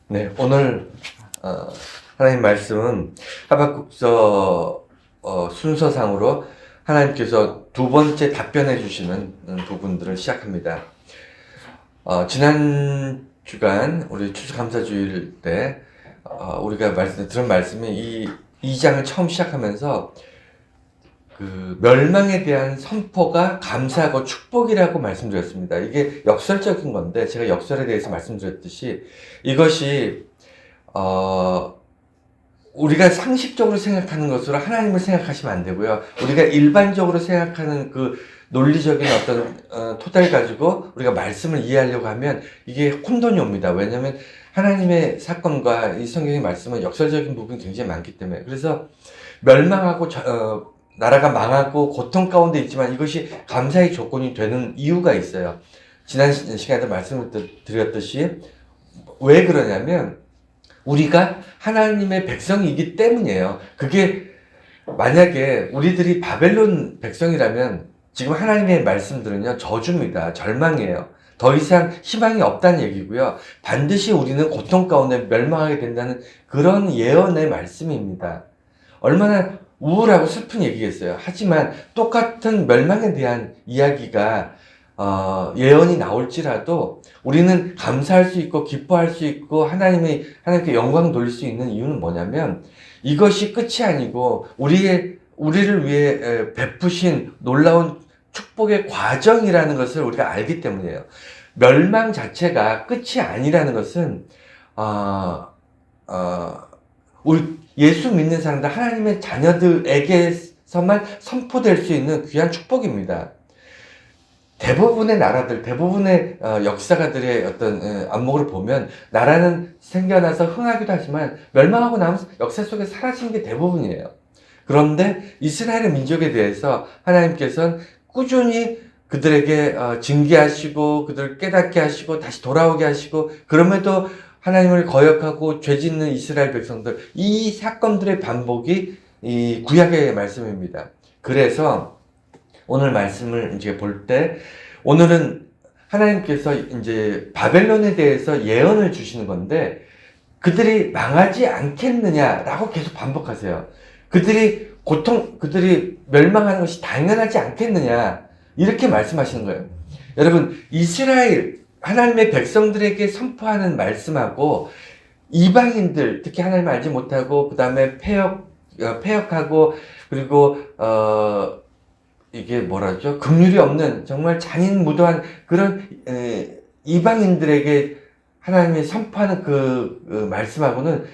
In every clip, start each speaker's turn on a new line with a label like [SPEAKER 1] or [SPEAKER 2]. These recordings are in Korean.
[SPEAKER 1] 네, 오늘 하나님 말씀은 하박국서 순서상으로 하나님께서 두 번째 답변해 주시는 부분들을 시작합니다. 지난 주간 우리 추수감사주일 때 우리가 들은 말씀이 이 2장을 처음 시작하면서 그 멸망에 대한 선포가 감사하고 축복이라고 말씀드렸습니다. 이게 역설적인 건데 제가 역설에 대해서 말씀드렸듯이 이것이 우리가 상식적으로 생각하는 것으로 하나님을 생각하시면 안 되고요. 우리가 일반적으로 생각하는 그 논리적인 어떤 토대를 가지고 우리가 말씀을 이해하려고 하면 이게 혼돈이 옵니다. 왜냐하면 하나님의 사건과 이 성경의 말씀은 역설적인 부분이 굉장히 많기 때문에. 그래서 멸망하고 나라가 망하고 고통 가운데 있지만 이것이 감사의 조건이 되는 이유가 있어요. 지난 시간에 말씀을 드렸듯이 왜 그러냐면 우리가 하나님의 백성이기 때문이에요. 그게 만약에 우리들이 바벨론 백성이라면 지금 하나님의 말씀들은요, 저주입니다. 절망이에요. 더 이상 희망이 없다는 얘기고요. 반드시 우리는 고통 가운데 멸망하게 된다는 그런 예언의 말씀입니다. 얼마나 우울하고 슬픈 얘기겠어요. 하지만 똑같은 멸망에 대한 이야기가 예언이 나올지라도 우리는 감사할 수 있고 기뻐할 수 있고 하나님께 영광 돌릴 수 있는 이유는 뭐냐면 이것이 끝이 아니고 우리를 위해 베푸신 놀라운 축복의 과정이라는 것을 우리가 알기 때문이에요. 멸망 자체가 끝이 아니라는 것은 우리 예수 믿는 사람들, 하나님의 자녀들에게서만 선포될 수 있는 귀한 축복입니다. 대부분의 나라들, 대부분의 역사가들의 어떤 안목을 보면 나라는 생겨나서 흥하기도 하지만 멸망하고 나면 역사 속에 사라진 게 대부분이에요. 그런데 이스라엘의 민족에 대해서 하나님께서는 꾸준히 그들에게 징계하시고 그들을 깨닫게 하시고 다시 돌아오게 하시고 그럼에도 하나님을 거역하고 죄짓는 이스라엘 백성들, 이 사건들의 반복이 이 구약의 말씀입니다. 그래서 오늘 말씀을 이제 볼 때, 오늘은 하나님께서 이제 바벨론에 대해서 예언을 주시는 건데, 그들이 망하지 않겠느냐라고 계속 반복하세요. 그들이 멸망하는 것이 당연하지 않겠느냐, 이렇게 말씀하시는 거예요. 여러분, 하나님의 백성들에게 선포하는 말씀하고 이방인들, 특히 하나님을 알지 못하고 그 다음에 폐역하고 그리고 이게 뭐라죠? 긍휼이 없는 정말 잔인무도한 그런 이방인들에게 하나님이 선포하는 그 말씀하고는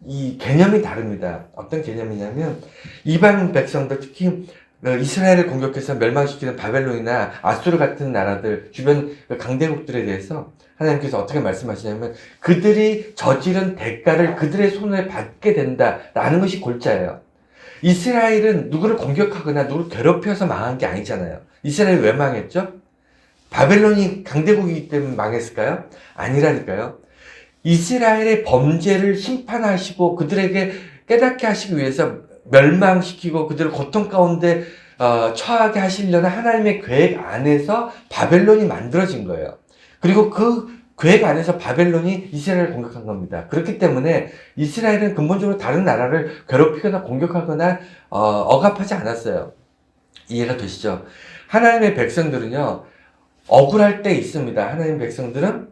[SPEAKER 1] 이 개념이 다릅니다. 어떤 개념이냐면 이방 백성들, 특히 이스라엘을 공격해서 멸망시키는 바벨론이나 아수르 같은 나라들, 주변 강대국들에 대해서 하나님께서 어떻게 말씀하시냐면 그들이 저지른 대가를 그들의 손에 받게 된다라는 것이 골자예요. 이스라엘은 누구를 공격하거나 누구를 괴롭혀서 망한 게 아니잖아요. 이스라엘이 왜 망했죠? 바벨론이 강대국이기 때문에 망했을까요? 아니라니까요. 이스라엘의 범죄를 심판하시고 그들에게 깨닫게 하시기 위해서 멸망시키고 그들을 고통 가운데 처하게 하시려는 하나님의 계획 안에서 바벨론이 만들어진 거예요. 그리고 그 계획 안에서 바벨론이 이스라엘을 공격한 겁니다. 그렇기 때문에 이스라엘은 근본적으로 다른 나라를 괴롭히거나 공격하거나 억압하지 않았어요. 이해가 되시죠? 하나님의 백성들은요, 억울할 때 있습니다. 하나님의 백성들은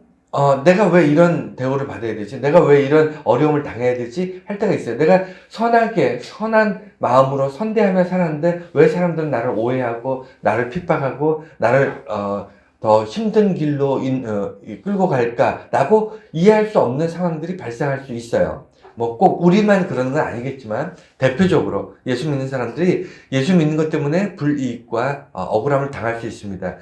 [SPEAKER 1] 내가 왜 이런 대우를 받아야 되지? 내가 왜 이런 어려움을 당해야 되지? 할 때가 있어요. 내가 선한 마음으로 선대하며 살았는데 왜 사람들은 나를 오해하고 나를 핍박하고 나를 더 힘든 길로 끌고 갈까라고 이해할 수 없는 상황들이 발생할 수 있어요. 뭐 꼭 우리만 그러는 건 아니겠지만 대표적으로 예수 믿는 사람들이 예수 믿는 것 때문에 불이익과 억울함을 당할 수 있습니다.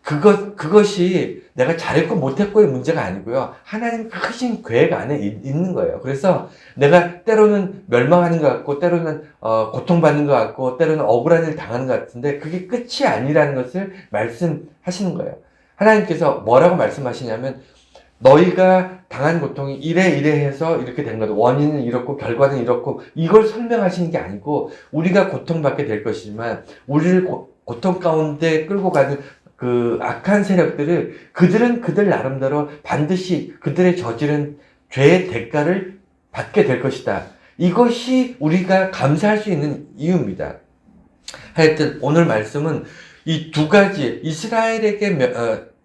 [SPEAKER 1] 그것이 내가 잘했고 못했고의 문제가 아니고요. 하나님 크신 계획 안에 있는 거예요. 그래서 내가 때로는 멸망하는 것 같고, 때로는, 고통받는 것 같고, 때로는 억울한 일 당하는 것 같은데, 그게 끝이 아니라는 것을 말씀하시는 거예요. 하나님께서 뭐라고 말씀하시냐면, 너희가 당한 고통이 이래 해서 이렇게 된 거다. 원인은 이렇고, 결과는 이렇고, 이걸 설명하시는 게 아니고, 우리가 고통받게 될 것이지만, 우리를 고통 가운데 끌고 가는 그 악한 세력들을 그들은 그들 나름대로 반드시 그들의 저지른 죄의 대가를 받게 될 것이다. 이것이 우리가 감사할 수 있는 이유입니다. 하여튼 오늘 말씀은 이 두 가지 이스라엘에게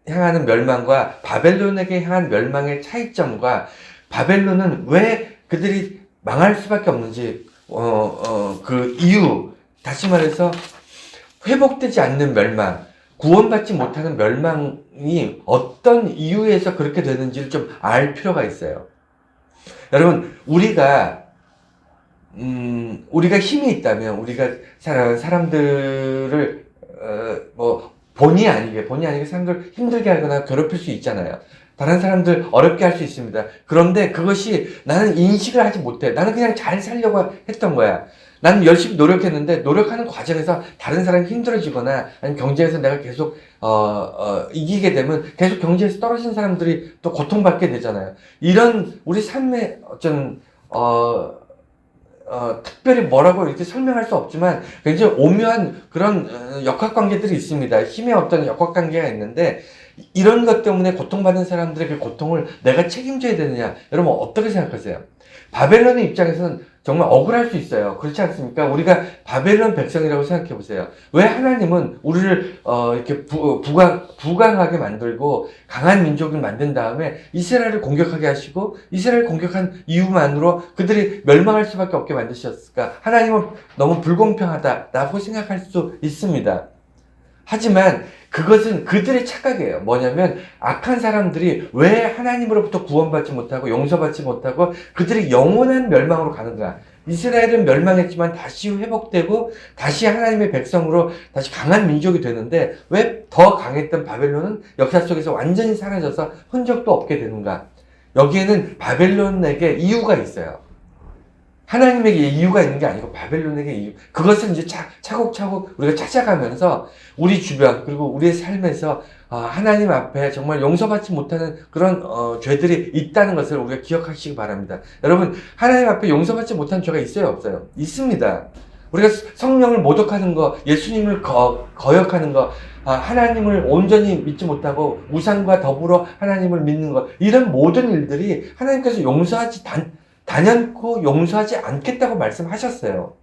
[SPEAKER 1] 향하는 멸망과 바벨론에게 향한 멸망의 차이점과 바벨론은 왜 그들이 망할 수밖에 없는지 그 이유, 다시 말해서 회복되지 않는 멸망, 구원받지 못하는 멸망이 어떤 이유에서 그렇게 되는지를 좀 알 필요가 있어요. 여러분, 우리가 힘이 있다면, 우리가 사람들을, 본의 아니게 사람들 힘들게 하거나 괴롭힐 수 있잖아요. 다른 사람들 어렵게 할 수 있습니다. 그런데 그것이 나는 인식을 하지 못해. 나는 그냥 잘 살려고 했던 거야. 나는 열심히 노력했는데, 노력하는 과정에서 다른 사람이 힘들어지거나, 아니면 경제에서 내가 계속, 이기게 되면 계속 경제에서 떨어진 사람들이 또 고통받게 되잖아요. 이런 우리 삶의 어떤, 특별히 뭐라고 이렇게 설명할 수 없지만 굉장히 오묘한 그런 역학관계들이 있습니다. 힘의 어떤 역학관계가 있는데 이런 것 때문에 고통받는 사람들의 그 고통을 내가 책임져야 되느냐? 여러분 어떻게 생각하세요? 바벨론의 입장에서는 정말 억울할 수 있어요. 그렇지 않습니까? 우리가 바벨론 백성이라고 생각해 보세요. 왜 하나님은 우리를 이렇게 부강하게 만들고 강한 민족을 만든 다음에 이스라엘을 공격하게 하시고 이스라엘을 공격한 이유만으로 그들이 멸망할 수밖에 없게 만드셨을까? 하나님은 너무 불공평하다라고 생각할 수 있습니다. 하지만 그것은 그들의 착각이에요. 뭐냐면 악한 사람들이 왜 하나님으로부터 구원받지 못하고 용서받지 못하고 그들이 영원한 멸망으로 가는가. 이스라엘은 멸망했지만 다시 회복되고 다시 하나님의 백성으로 다시 강한 민족이 되는데 왜 더 강했던 바벨론은 역사 속에서 완전히 사라져서 흔적도 없게 되는가. 여기에는 바벨론에게 이유가 있어요. 하나님에게 이유가 있는 게 아니고 바벨론에게 이유. 그것은 이제 차곡차곡 우리가 찾아가면서 우리 주변 그리고 우리의 삶에서 하나님 앞에 정말 용서받지 못하는 그런 죄들이 있다는 것을 우리가 기억하시기 바랍니다. 여러분 하나님 앞에 용서받지 못한 죄가 있어요 없어요? 있습니다. 우리가 성령을 모독하는 거, 예수님을 거역하는 거, 하나님을 온전히 믿지 못하고 우상과 더불어 하나님을 믿는 거, 이런 모든 일들이 하나님께서 단연코 용서하지 않겠다고 말씀하셨어요.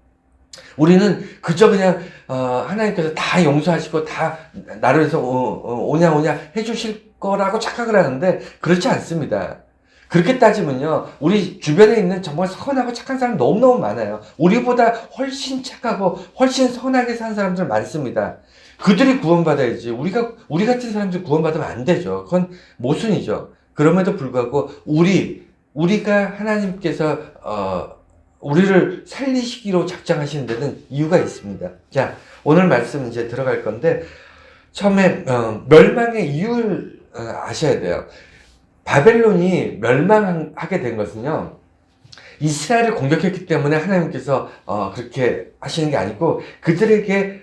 [SPEAKER 1] 우리는 그저 그냥 하나님께서 다 용서하시고 다 나를 위해서 오냐 해주실 거라고 착각을 하는데 그렇지 않습니다. 그렇게 따지면요, 우리 주변에 있는 정말 선하고 착한 사람 너무너무 많아요. 우리보다 훨씬 착하고 훨씬 선하게 산 사람들 많습니다. 그들이 구원받아야지 우리 같은 사람들이 구원받으면 안 되죠. 그건 모순이죠. 그럼에도 불구하고 우리가 하나님께서 우리를 살리시기로 작정하시는 데는 이유가 있습니다. 자, 오늘 말씀 이제 들어갈 건데 처음에 멸망의 이유를 아셔야 돼요. 바벨론이 멸망하게 된 것은요, 이스라엘을 공격했기 때문에 하나님께서 그렇게 하시는 게 아니고 그들에게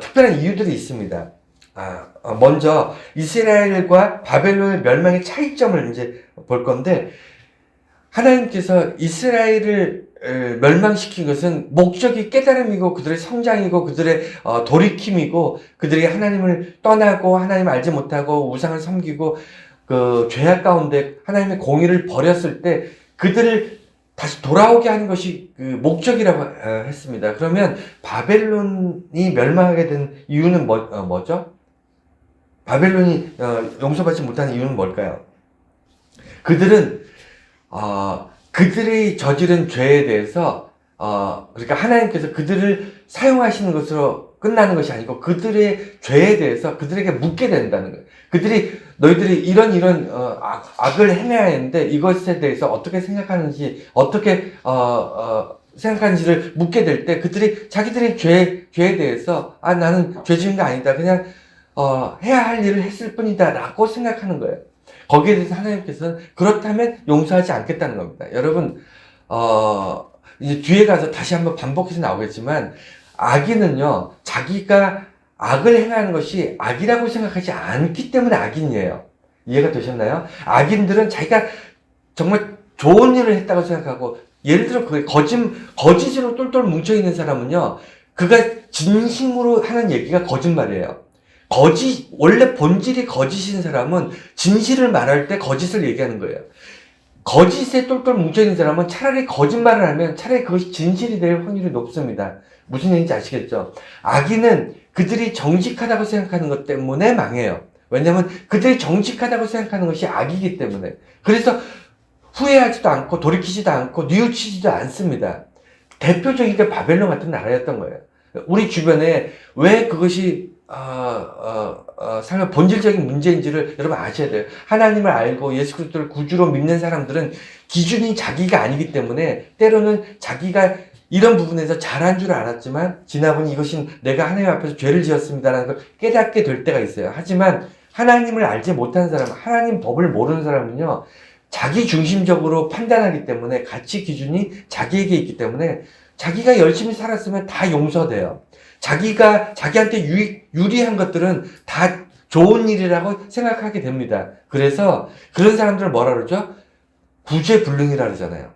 [SPEAKER 1] 특별한 이유들이 있습니다. 먼저 이스라엘과 바벨론의 멸망의 차이점을 이제 볼 건데, 하나님께서 이스라엘을 멸망시킨 것은 목적이 깨달음이고 그들의 성장이고 그들의 돌이킴이고 그들이 하나님을 떠나고 하나님 알지 못하고 우상을 섬기고 그 죄악 가운데 하나님의 공의를 버렸을 때 그들을 다시 돌아오게 하는 것이 그 목적이라고 했습니다. 그러면 바벨론이 멸망하게 된 이유는 뭐죠? 바벨론이 용서받지 못하는 이유는 뭘까요? 그들은 그들이 저지른 죄에 대해서 그러니까 하나님께서 그들을 사용하시는 것으로 끝나는 것이 아니고 그들의 죄에 대해서 그들에게 묻게 된다는 거예요. 너희들이 이런 악을 행해야 했는데 이것에 대해서 어떻게 생각하는지 어떻게 생각하는지를 묻게 될 때 그들이 자기들의 죄에 대해서 나는 죄 지은 거 아니다, 그냥 해야 할 일을 했을 뿐이다 라고 생각하는 거예요. 거기에 대해서 하나님께서는 그렇다면 용서하지 않겠다는 겁니다. 여러분, 이제 뒤에 가서 다시 한번 반복해서 나오겠지만, 악인은요, 자기가 악을 행하는 것이 악이라고 생각하지 않기 때문에 악인이에요. 이해가 되셨나요? 악인들은 자기가 정말 좋은 일을 했다고 생각하고, 예를 들어 거짓으로 똘똘 뭉쳐있는 사람은요, 그가 진심으로 하는 얘기가 거짓말이에요. 원래 본질이 거짓인 사람은 진실을 말할 때 거짓을 얘기하는 거예요. 거짓에 똘똘 뭉쳐있는 사람은 차라리 거짓말을 하면 차라리 그것이 진실이 될 확률이 높습니다. 무슨 얘기인지 아시겠죠? 악인은 그들이 정직하다고 생각하는 것 때문에 망해요. 왜냐면 그들이 정직하다고 생각하는 것이 악이기 때문에. 그래서 후회하지도 않고 돌이키지도 않고 뉘우치지도 않습니다. 대표적인 게 바벨론 같은 나라였던 거예요. 우리 주변에 왜 그것이 삶의 본질적인 문제인지를 여러분 아셔야 돼요. 하나님을 알고 예수 그리스도를 구주로 믿는 사람들은 기준이 자기가 아니기 때문에 때로는 자기가 이런 부분에서 잘한 줄 알았지만 지나보니 이것은 내가 하나님 앞에서 죄를 지었습니다라는 걸 깨닫게 될 때가 있어요. 하지만 하나님을 알지 못하는 사람, 하나님 법을 모르는 사람은요, 자기 중심적으로 판단하기 때문에 가치 기준이 자기에게 있기 때문에 자기가 열심히 살았으면 다 용서돼요. 자기한테 유리한 것들은 다 좋은 일이라고 생각하게 됩니다. 그래서 그런 사람들을 뭐라 그러죠? 구제불능이라 그러잖아요.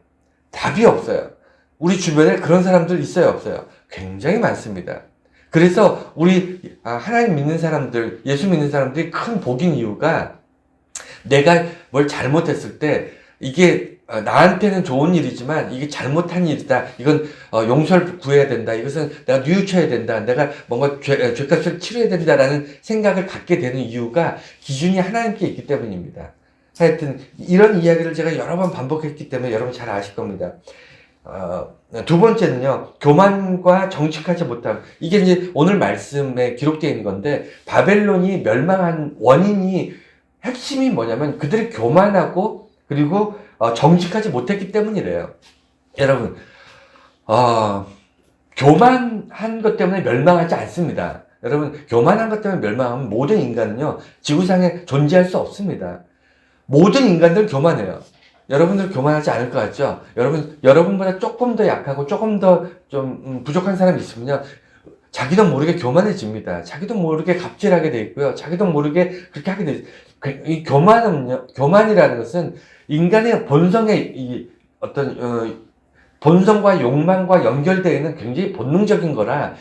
[SPEAKER 1] 답이 없어요. 우리 주변에 그런 사람들 있어요, 없어요? 굉장히 많습니다. 그래서 우리 하나님 믿는 사람들, 예수 믿는 사람들이 큰 복인 이유가 내가 뭘 잘못했을 때 이게 나한테는 좋은 일이지만 이게 잘못한 일이다. 이건 용서를 구해야 된다. 이것은 내가 뉘우쳐야 된다. 내가 뭔가 죄값을 치러야 된다라는 생각을 갖게 되는 이유가 기준이 하나님께 있기 때문입니다. 하여튼 이런 이야기를 제가 여러 번 반복했기 때문에 여러분 잘 아실 겁니다. 두 번째는요, 교만과 정직하지 못함. 이게 이제 오늘 말씀에 기록되어 있는 건데, 바벨론이 멸망한 원인이 핵심이 뭐냐면 그들이 교만하고 그리고 정직하지 못했기 때문이래요. 여러분, 교만한 것 때문에 멸망하지 않습니다. 여러분, 교만한 것 때문에 멸망하면 모든 인간은요, 지구상에 존재할 수 없습니다. 모든 인간들은 교만해요. 여러분들 교만하지 않을 것 같죠? 여러분보다 조금 더 약하고 조금 더 좀 부족한 사람이 있으면요, 자기도 모르게 교만해집니다. 자기도 모르게 갑질하게 돼 있고요. 자기도 모르게 그렇게 하게 돼 있어요. 이 교만이라는 것은 인간의 본성의 이 어떤 본성과 욕망과 연결되어 있는 굉장히 본능적인 거라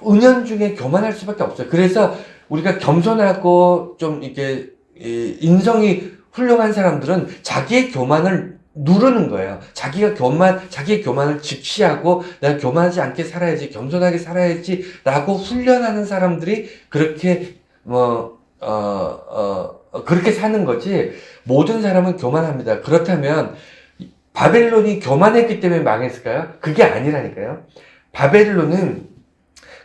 [SPEAKER 1] 은연중에 교만할 수밖에 없어요. 그래서 우리가 겸손하고 좀 이렇게 인성이 훌륭한 사람들은 자기의 교만을 누르는 거예요. 자기의 교만을 직시하고 내가 교만하지 않게 살아야지, 겸손하게 살아야지 라고 훈련하는 사람들이 그렇게 그렇게 사는 거지, 모든 사람은 교만합니다. 그렇다면 바벨론이 교만했기 때문에 망했을까요? 그게 아니라니까요. 바벨론은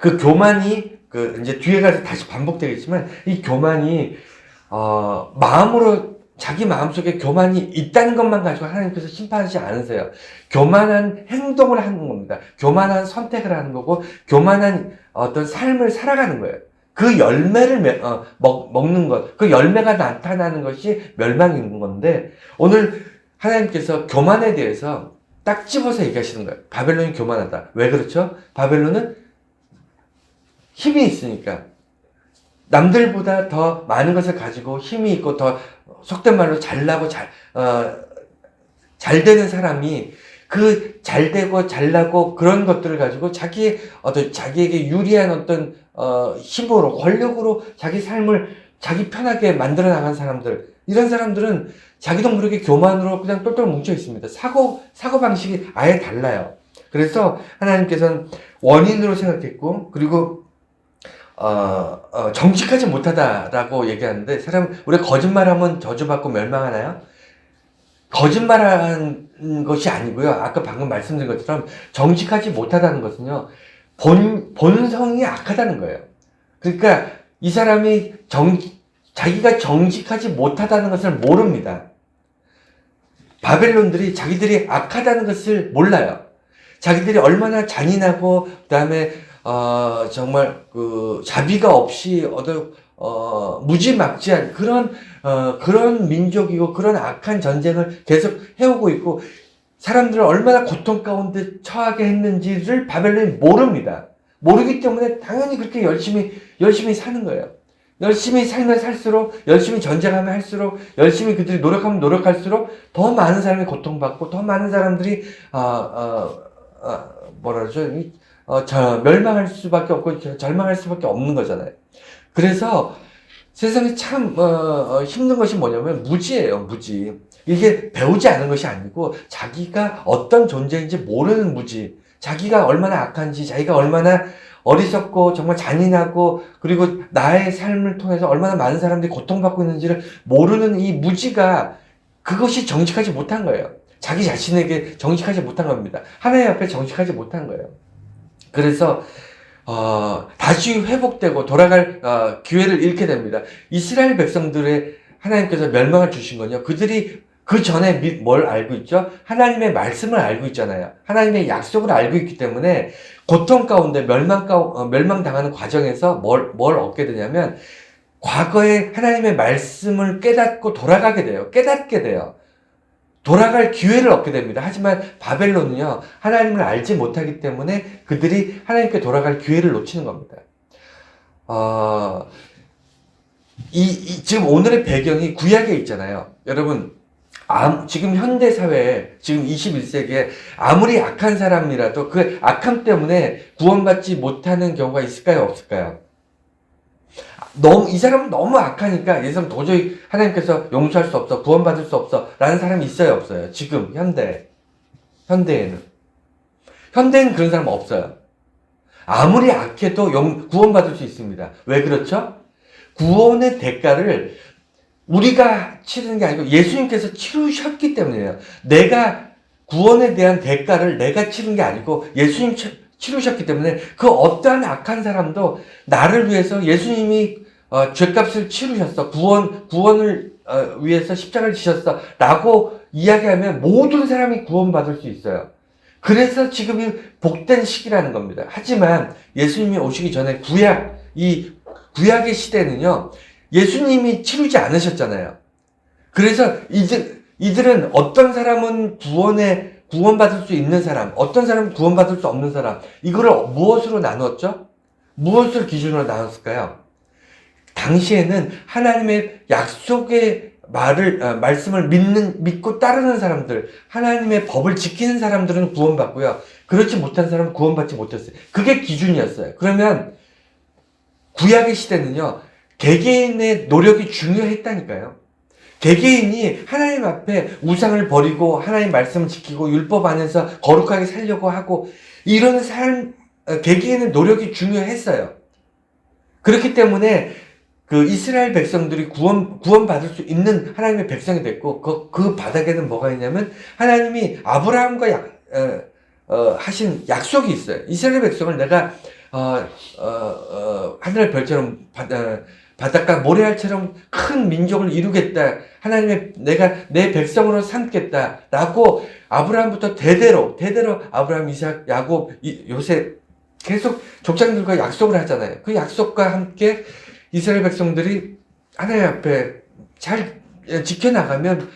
[SPEAKER 1] 그 교만이 이제 뒤에 가서 다시 반복되겠지만 이 교만이 자기 마음속에 교만이 있다는 것만 가지고 하나님께서 심판하지 않으세요. 교만한 행동을 하는 겁니다. 교만한 선택을 하는 거고 교만한 어떤 삶을 살아가는 거예요. 그 열매를 먹는 것, 그 열매가 나타나는 것이 멸망인 건데, 오늘 하나님께서 교만에 대해서 딱 집어서 얘기하시는 거예요. 바벨론이 교만하다. 왜 그렇죠? 바벨론은 힘이 있으니까. 남들보다 더 많은 것을 가지고 힘이 있고 더 속된 말로 잘나고 잘 되는 사람이 그 잘되고 잘나고 그런 것들을 가지고 자기에게 유리한 어떤 힘으로, 권력으로 자기 삶을 자기 편하게 만들어 나간 사람들, 이런 사람들은 자기도 모르게 교만으로 그냥 똘똘 뭉쳐 있습니다. 사고방식이 아예 달라요. 그래서 하나님께서는 원인으로 생각했고, 그리고 정직하지 못하다라고 얘기하는데, 우리가 거짓말하면 저주받고 멸망하나요? 거짓말하는 것이 아니고요. 아까 방금 말씀드린 것처럼 정직하지 못하다는 것은요, 본성이 악하다는 거예요. 그러니까 이 사람이 자기가 정직하지 못하다는 것을 모릅니다. 바벨론들이 자기들이 악하다는 것을 몰라요. 자기들이 얼마나 잔인하고, 그 다음에 정말 자비가 없이 무지막지한 그런 민족이고 그런 악한 전쟁을 계속 해오고 있고, 사람들을 얼마나 고통 가운데 처하게 했는지를 바벨론이 모릅니다. 모르기 때문에 당연히 그렇게 열심히 사는 거예요. 열심히 살면 살수록, 열심히 전쟁하면 할수록, 열심히 그들이 노력하면 노력할수록 더 많은 사람이 고통받고 더 많은 사람들이 멸망할 수밖에 없고 절망할 수밖에 없는 거잖아요. 그래서 세상에 참 힘든 것이 뭐냐면 무지예요. 무지. 이게 배우지 않은 것이 아니고 자기가 어떤 존재인지 모르는 무지, 자기가 얼마나 악한지, 자기가 얼마나 어리석고 정말 잔인하고 그리고 나의 삶을 통해서 얼마나 많은 사람들이 고통받고 있는지를 모르는 이 무지가, 그것이 정직하지 못한 거예요. 자기 자신에게 정직하지 못한 겁니다. 하나님 앞에 정직하지 못한 거예요. 그래서 다시 회복되고 돌아갈 기회를 잃게 됩니다. 이스라엘 백성들의 하나님께서 멸망을 주신 건요, 그들이 그 전에 뭘 알고 있죠? 하나님의 말씀을 알고 있잖아요. 하나님의 약속을 알고 있기 때문에 고통 가운데 멸망당하는 과정에서 뭘 얻게 되냐면, 과거에 하나님의 말씀을 깨닫고 돌아가게 돼요. 깨닫게 돼요. 돌아갈 기회를 얻게 됩니다. 하지만 바벨론은요, 하나님을 알지 못하기 때문에 그들이 하나님께 돌아갈 기회를 놓치는 겁니다. 지금 오늘의 배경이 구약에 있잖아요. 여러분, 지금 현대사회에, 지금 21세기에 아무리 악한 사람이라도 그 악함 때문에 구원받지 못하는 경우가 있을까요? 없을까요? 이 사람은 너무 악하니까 이 사람 도저히 하나님께서 용서할 수 없어, 구원받을 수 없어 라는 사람이 있어요, 없어요? 지금 현대에는 그런 사람 없어요. 아무리 악해도 구원받을 수 있습니다. 왜 그렇죠? 구원의 대가를 우리가 치르는 게 아니고 예수님께서 치르셨기 때문이에요. 구원에 대한 대가를 내가 치른 게 아니고 예수님 치르셨기 때문에 그 어떠한 악한 사람도 나를 위해서 예수님이 죄값을 치르셨어. 구원을 위해서 십자가를 지셨어. 라고 이야기하면 모든 사람이 구원받을 수 있어요. 그래서 지금이 복된 시기라는 겁니다. 하지만 예수님이 오시기 전에 구약의 시대는요, 예수님이 치르지 않으셨잖아요. 그래서 이들은 어떤 사람은 구원받을 수 있는 사람, 어떤 사람은 구원받을 수 없는 사람, 이거를 무엇으로 나눴죠? 무엇을 기준으로 나눴을까요? 당시에는 하나님의 약속의 말씀을 믿고 따르는 사람들, 하나님의 법을 지키는 사람들은 구원받고요, 그렇지 못한 사람은 구원받지 못했어요. 그게 기준이었어요. 그러면 구약의 시대는요, 개개인의 노력이 중요했다니까요. 개개인이 하나님 앞에 우상을 버리고 하나님 말씀을 지키고 율법 안에서 거룩하게 살려고 하고 이런 개개인의 노력이 중요했어요. 그렇기 때문에 그 이스라엘 백성들이 구원받을 수 있는 하나님의 백성이 됐고, 그 바닥에는 뭐가 있냐면 하나님이 아브라함과 하신 약속이 있어요. 이스라엘 백성을 내가 하늘의 별처럼 바닷가 모래알처럼 큰 민족을 이루겠다. 내가 내 백성으로 삼겠다. 라고 아브라함부터 대대로 아브라함, 이삭, 야곱, 요셉 계속 족장들과 약속을 하잖아요. 그 약속과 함께 이스라엘 백성들이 하나님 앞에 잘 지켜나가면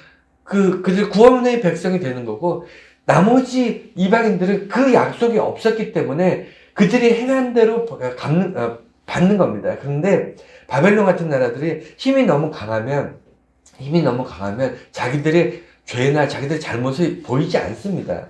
[SPEAKER 1] 그들 구원의 백성이 되는 거고, 나머지 이방인들은 그 약속이 없었기 때문에 그들이 행한 대로 받는 겁니다. 그런데 바벨론 같은 나라들이 힘이 너무 강하면 자기들의 죄나 자기들의 잘못이 보이지 않습니다.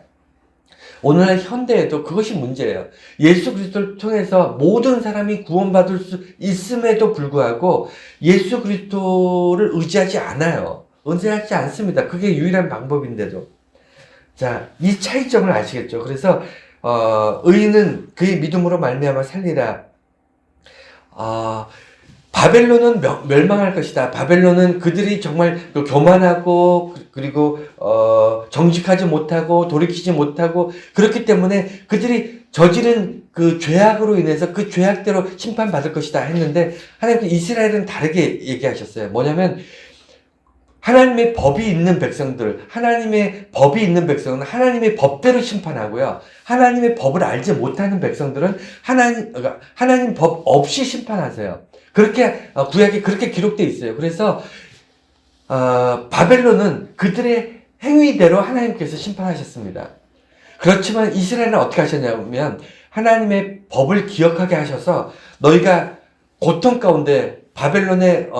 [SPEAKER 1] 오늘날 현대에도 그것이 문제예요. 예수 그리스도를 통해서 모든 사람이 구원받을 수 있음에도 불구하고 예수 그리스도를 의지하지 않아요. 의지하지 않습니다. 그게 유일한 방법인데도. 자, 이 차이점을 아시겠죠? 그래서 의인은 그의 믿음으로 말미암아 살리라. 바벨론은 멸망할 것이다. 바벨론은 그들이 정말 교만하고 그리고 정직하지 못하고 돌이키지 못하고 그렇기 때문에 그들이 저지른 그 죄악으로 인해서 그 죄악대로 심판받을 것이다 했는데, 하나님께서 이스라엘은 다르게 얘기하셨어요. 뭐냐면 하나님의 법이 있는 백성은 하나님의 법대로 심판하고요, 하나님의 법을 알지 못하는 백성들은 하나님 법 없이 심판하세요. 그렇게 구약에 그렇게 기록되어 있어요. 그래서 바벨론은 그들의 행위대로 하나님께서 심판하셨습니다. 그렇지만 이스라엘은 어떻게 하셨냐면 하나님의 법을 기억하게 하셔서 너희가 고통 가운데 바벨론의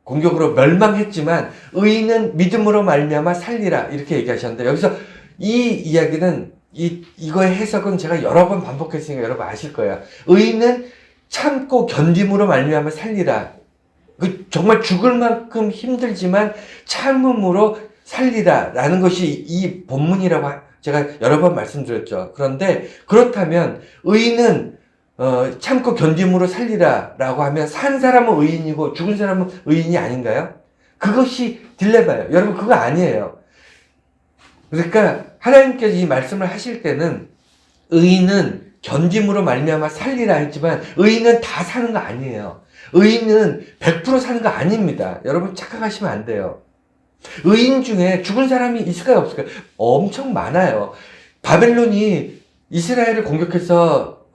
[SPEAKER 1] 공격으로 멸망했지만 의인은 믿음으로 말미암아 살리라, 이렇게 얘기하셨는데, 여기서 이 이야기는 이거의 해석은 제가 여러 번 반복했으니까 여러분 아실 거예요. 의인은 참고 견딤으로 말미암아 살리라. 정말 죽을 만큼 힘들지만 참음으로 살리라 라는 것이 이 본문이라고 제가 여러 번 말씀드렸죠. 그런데 그렇다면 의인은 참고 견딤으로 살리라 라고 하면 산 사람은 의인이고 죽은 사람은 의인이 아닌가요? 그것이 딜레마예요. 여러분 그거 아니에요. 그러니까 하나님께서 이 말씀을 하실 때는 의인은 견딤으로 말미암아 살리라 했지만 의인은 다 사는 거 아니에요. 의인은 100% 사는 거 아닙니다. 여러분 착각하시면 안 돼요. 의인 중에 죽은 사람이 있을까요 없을까요? 엄청 많아요. 바벨론이 이스라엘을 공격해서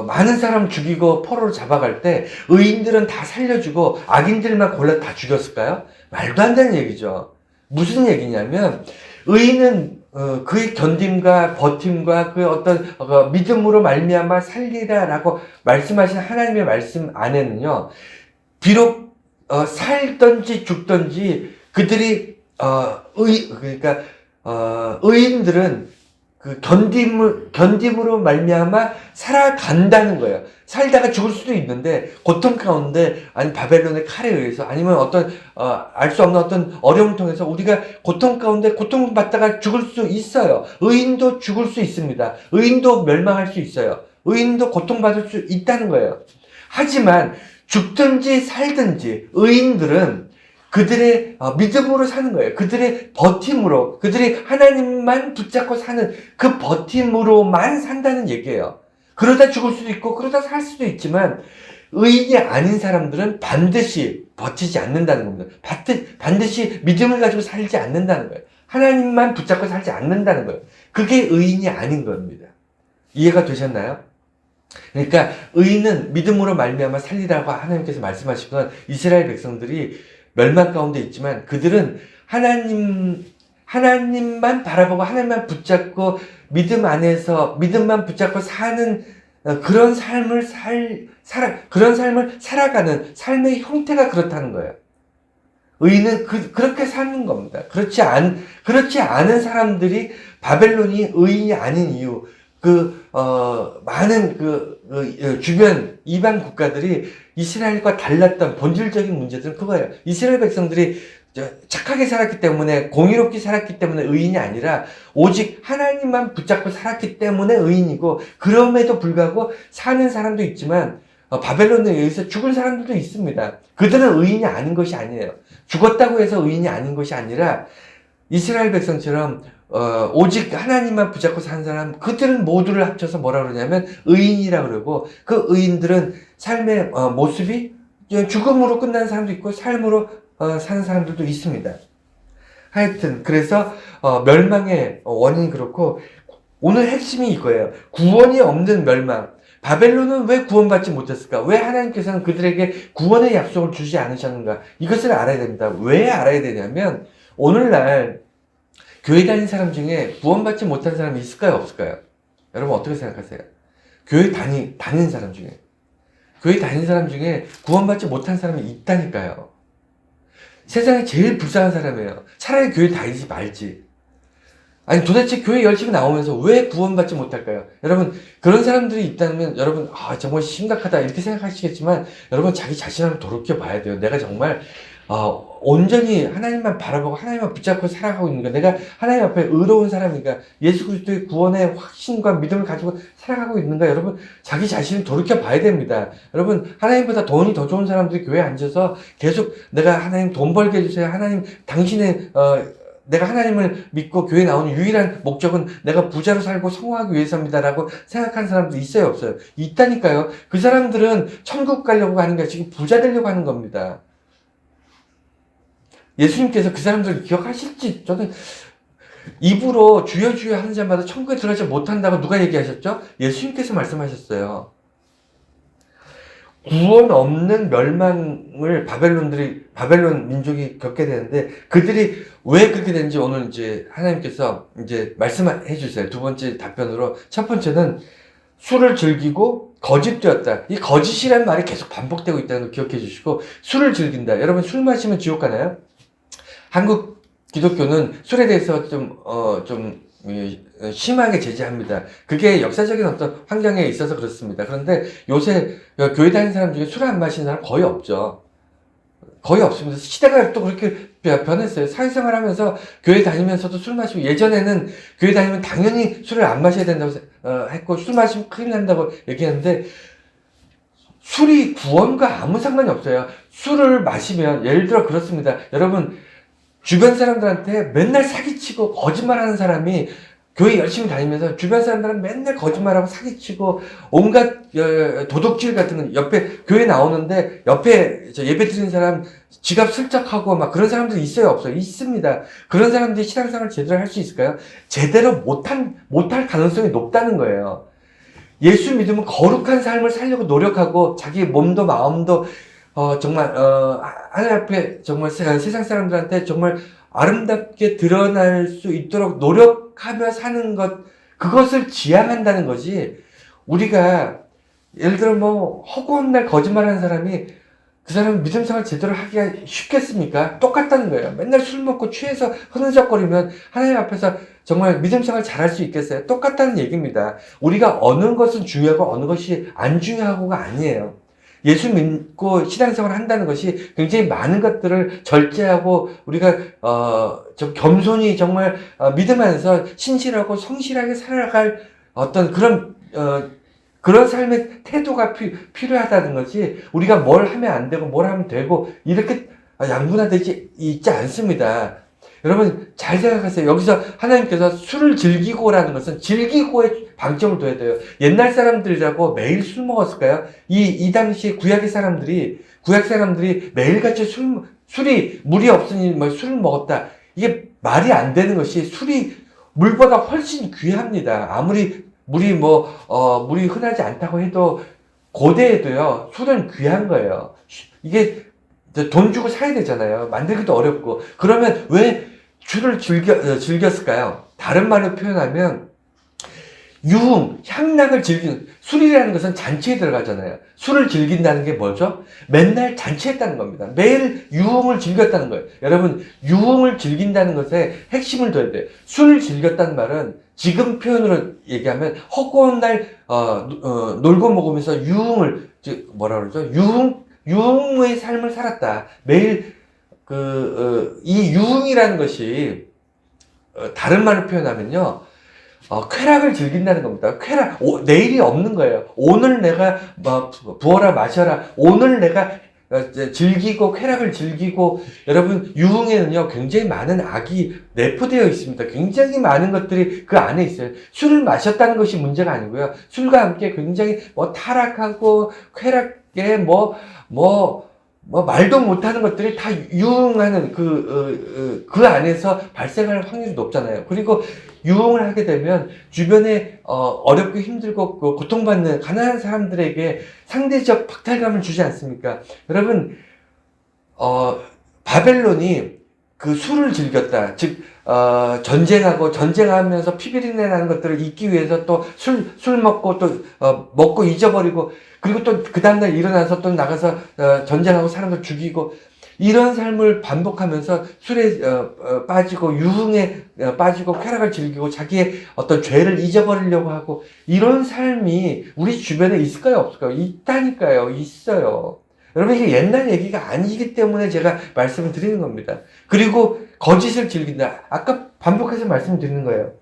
[SPEAKER 1] 많은 사람 죽이고 포로로 잡아갈 때 의인들은 다 살려주고 악인들만 골라 다 죽였을까요? 말도 안 되는 얘기죠. 무슨 얘기냐면 의인은 그의 견딤과 버팀과 그 어떤 믿음으로 말미암아 살리라라고 말씀하신 하나님의 말씀 안에는요, 비록 살든지 죽든지 그들이 그러니까 의인들은 그 견딤으로 말미암아 살아간다는 거예요. 살다가 죽을 수도 있는데 고통 가운데 아니 바벨론의 칼에 의해서 아니면 어떤 알 수 없는 어떤 어려움 통해서 우리가 고통 가운데 고통을 받다가 죽을 수 있어요. 의인도 죽을 수 있습니다. 의인도 멸망할 수 있어요. 의인도 고통받을 수 있다는 거예요. 하지만 죽든지 살든지 의인들은 그들의 믿음으로 사는 거예요. 그들의 버팀으로, 그들이 하나님만 붙잡고 사는 그 버팀으로만 산다는 얘기예요. 그러다 죽을 수도 있고 그러다 살 수도 있지만 의인이 아닌 사람들은 반드시 버티지 않는다는 겁니다. 반드시 믿음을 가지고 살지 않는다는 거예요. 하나님만 붙잡고 살지 않는다는 거예요. 그게 의인이 아닌 겁니다. 이해가 되셨나요? 그러니까 의인은 믿음으로 말미암아 살리라고 하나님께서 말씀하신 건 이스라엘 백성들이 멸망 가운데 있지만 그들은 하나님만 바라보고 하나님만 붙잡고 믿음 안에서 믿음만 붙잡고 사는 그런 삶을 그런 삶을 살아가는 삶의 형태가 그렇다는 거예요. 의인은 그렇게 사는 겁니다. 그렇지 않은 사람들이 바벨론이 의인이 아닌 이유, 많은 주변 이방 국가들이 이스라엘과 달랐던 본질적인 문제들은 그거예요. 이스라엘 백성들이 착하게 살았기 때문에, 공의롭게 살았기 때문에 의인이 아니라 오직 하나님만 붙잡고 살았기 때문에 의인이고, 그럼에도 불구하고 사는 사람도 있지만 바벨론에 의해서 죽은 사람들도 있습니다. 그들은 의인이 아닌 것이 아니에요. 죽었다고 해서 의인이 아닌 것이 아니라 이스라엘 백성처럼 오직 하나님만 붙잡고 사는 사람, 그들은 모두를 합쳐서 뭐라 그러냐면 의인이라 그러고, 그 의인들은 삶의 모습이 죽음으로 끝나는 사람도 있고 삶으로 사는 사람들도 있습니다. 하여튼 그래서 멸망의 원인이 그렇고, 오늘 핵심이 이거예요. 구원이 없는 멸망. 바벨론은 왜 구원받지 못했을까? 왜 하나님께서는 그들에게 구원의 약속을 주지 않으셨는가? 이것을 알아야 됩니다. 왜 알아야 되냐면 오늘날 교회 다니는 사람 중에 구원받지 못한 사람이 있을까요? 없을까요? 여러분 어떻게 생각하세요? 교회 다니는 사람 중에, 교회 다니는 사람 중에 구원받지 못한 사람이 있다니까요. 세상에 제일 불쌍한 사람이에요. 차라리 교회 다니지 말지. 아니 도대체 교회 열심히 나오면서 왜 구원받지 못할까요? 여러분 그런 사람들이 있다면 여러분 정말 심각하다 이렇게 생각하시겠지만, 여러분 자기 자신을 돌이켜 봐야 돼요. 내가 정말 온전히 하나님만 바라보고 하나님만 붙잡고 살아가고 있는가? 내가 하나님 앞에 의로운 사람인가? 예수 그리스도의 구원의 확신과 믿음을 가지고 살아가고 있는가? 여러분 자기 자신을 돌이켜 봐야 됩니다. 여러분 하나님보다 돈이 더 좋은 사람들이 교회에 앉아서 계속 내가 하나님 돈 벌게 해주세요. 하나님 당신의 내가 하나님을 믿고 교회 나오는 유일한 목적은 내가 부자로 살고 성공하기 위해서입니다라고 생각하는 사람도 있어요 없어요? 있다니까요. 그 사람들은 천국 가려고 하는 게 아니라 지금 부자 되려고 하는 겁니다. 예수님께서 그 사람들을 기억하실지, 저는 입으로 주여 주여 하는 자마다 천국에 들어가지 못한다고 누가 얘기하셨죠? 예수님께서 말씀하셨어요. 구원 없는 멸망을 바벨론 민족이 겪게 되는데, 그들이 왜 그렇게 되는지 오늘 이제 하나님께서 이제 말씀해 주세요. 두 번째 답변으로, 첫 번째는 술을 즐기고 거짓되었다. 이 거짓이라는 말이 계속 반복되고 있다는 걸 기억해 주시고, 술을 즐긴다. 여러분 술 마시면 지옥 가나요? 한국 기독교는 술에 대해서 좀 심하게 제재합니다. 그게 역사적인 어떤 환경에 있어서 그렇습니다. 그런데 요새 교회 다니는 사람 중에 술 안 마시는 사람 거의 없죠. 거의 없습니다. 시대가 또 그렇게 변했어요. 사회생활 하면서 교회 다니면서도 술 마시고, 예전에는 교회 다니면 당연히 술을 안 마셔야 된다고 했고, 술 마시면 큰일 난다고 얘기했는데, 술이 구원과 아무 상관이 없어요. 술을 마시면, 예를 들어 그렇습니다. 여러분, 주변 사람들한테 맨날 사기치고 거짓말하는 사람이 교회 열심히 다니면서 주변 사람들은 맨날 거짓말하고 사기치고 온갖 도둑질 같은 건, 옆에 교회 나오는데 옆에 예배 드리는 사람 지갑 슬쩍하고 막 그런 사람들 있어요, 없어요? 있습니다. 그런 사람들이 신앙생활을 제대로 할 수 있을까요? 제대로 못할 가능성이 높다는 거예요. 예수 믿으면 거룩한 삶을 살려고 노력하고 자기 몸도 마음도 정말 하나님 앞에 정말 세상 사람들한테 정말 아름답게 드러날 수 있도록 노력하며 사는 것, 그것을 지향한다는 거지. 우리가 예를 들어 뭐 허구한 날 거짓말하는 사람이 그 사람은 믿음 생활 제대로 하기가 쉽겠습니까? 똑같다는 거예요. 맨날 술 먹고 취해서 흐느적거리면 하나님 앞에서 정말 믿음 생활 잘할 수 있겠어요? 똑같다는 얘기입니다. 우리가 어느 것은 중요하고 어느 것이 안 중요하고가 아니에요. 예수 믿고 신앙생활 한다는 것이 굉장히 많은 것들을 절제하고 우리가 좀 겸손히 정말 믿음 안에서 신실하고 성실하게 살아갈 어떤 그런 삶의 태도가 필요하다는 것이, 우리가 뭘 하면 안 되고 뭘 하면 되고 이렇게 양분화되지 있지 않습니다. 여러분 잘 생각하세요. 여기서 하나님께서 술을 즐기고라는 것은 즐기고에 방점을 둬야 돼요. 옛날 사람들이라고 매일 술 먹었을까요? 이 당시 구약 사람들이 매일같이 술이 물이 없으니 뭐 술을 먹었다. 이게 말이 안 되는 것이, 술이 물보다 훨씬 귀합니다. 아무리 물이 물이 흔하지 않다고 해도 고대에도요, 술은 귀한 거예요. 이게 돈 주고 사야 되잖아요. 만들기도 어렵고. 그러면 왜 술을 즐겼을까요? 다른 말로 표현하면 향락을 즐기는, 술이라는 것은 잔치에 들어가잖아요. 술을 즐긴다는 게 뭐죠? 맨날 잔치했다는 겁니다. 매일 유흥을 즐겼다는 거예요. 여러분, 유흥을 즐긴다는 것에 핵심을 둬야 돼요. 술을 즐겼다는 말은 지금 표현으로 얘기하면 허구한 날 놀고 먹으면서 유흥의 삶을 살았다. 매일 이 유흥이라는 것이 다른 말로 표현하면요, 쾌락을 즐긴다는 겁니다. 내일이 없는 거예요. 오늘 내가 부어라 마셔라. 오늘 내가 즐기고 쾌락을 즐기고. 여러분, 유흥에는요 굉장히 많은 악이 내포되어 있습니다. 굉장히 많은 것들이 그 안에 있어요. 술을 마셨다는 것이 문제가 아니고요, 술과 함께 굉장히 타락하고 쾌락에 말도 못하는 것들이 다 유흥하는 그 안에서 발생할 확률이 높잖아요. 그리고 유흥을 하게 되면 주변에 어렵고 힘들고 고통받는 가난한 사람들에게 상대적 박탈감을 주지 않습니까? 여러분, 바벨론이 그 술을 즐겼다. 즉, 전쟁하면서 피비린내 나는 것들을 잊기 위해서 또 술 먹고 먹고 잊어버리고, 그리고 또 그 다음날 일어나서 또 나가서 전쟁하고 사람들 죽이고, 이런 삶을 반복하면서 술에 빠지고 유흥에 빠지고 쾌락을 즐기고 자기의 어떤 죄를 잊어버리려고 하고, 이런 삶이 우리 주변에 있을까요, 없을까요? 있다니까요. 있어요. 여러분, 이게 옛날 얘기가 아니기 때문에 제가 말씀을 드리는 겁니다. 그리고 거짓을 즐긴다. 아까 반복해서 말씀드리는 거예요.